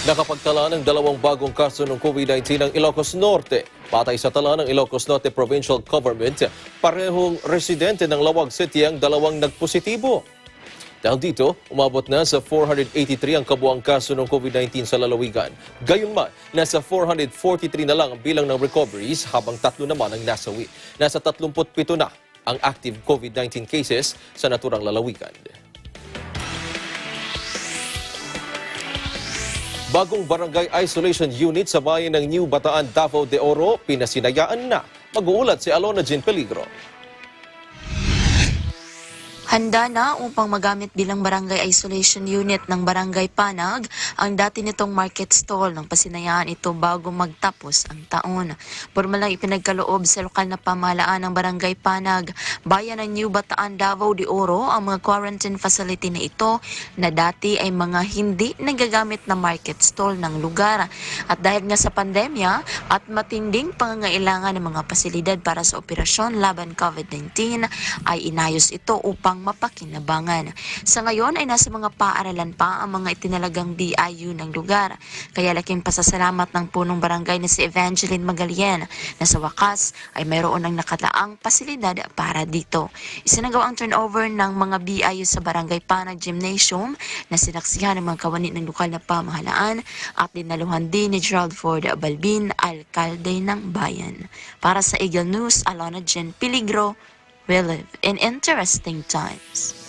Nakapagtala ng 2 bagong kaso ng COVID-19 ng Ilocos Norte. Patay sa tala ng Ilocos Norte Provincial Government, parehong residente ng Lawag City ang 2 nagpositibo. Dahil dito, umabot na sa 483 ang kabuang kaso ng COVID-19 sa lalawigan. Gayunman, nasa 443 na lang ang bilang ng recoveries habang 3 naman ang nasawi. Nasa 37 na ang active COVID-19 cases sa naturang lalawigan. Bagong barangay isolation unit sa bayan ng New Bataan, Davao de Oro, pinasinayaan na. Mag-uulat si Alona Jean Peligro. Handa na upang magamit bilang barangay isolation unit ng Barangay Panag ang dati nitong market stall ng pasinayaan ito bago magtapos ang taon. Pormal lang ipinagkaloob sa lokal na pamahalaan ng Barangay Panag, bayan ng New Bataan, Davao de Oro ang mga quarantine facility na ito na dati ay mga hindi nagagamit na market stall ng lugar. At dahil nga sa pandemya at matinding pangangailangan ng mga pasilidad para sa operasyon laban COVID-19 ay inayos ito upang mapakinabangan. Sa ngayon ay nasa mga paaralan pa ang mga itinalagang DIU ng lugar. Kaya laking pasasalamat ng punong barangay na si Evangeline Magalien na sa wakas ay mayroon ng nakataang pasilidad para dito. Isinagawa ang turnover ng mga BIU sa Barangay Panag Gymnasium na sinaksihan ng mga kawani ng lokal na pamahalaan at dinaluhan din ni Gerald Ford Balbin, alkalde ng bayan. Para sa Eagle News, Alona Jean Peligro. We live in interesting times.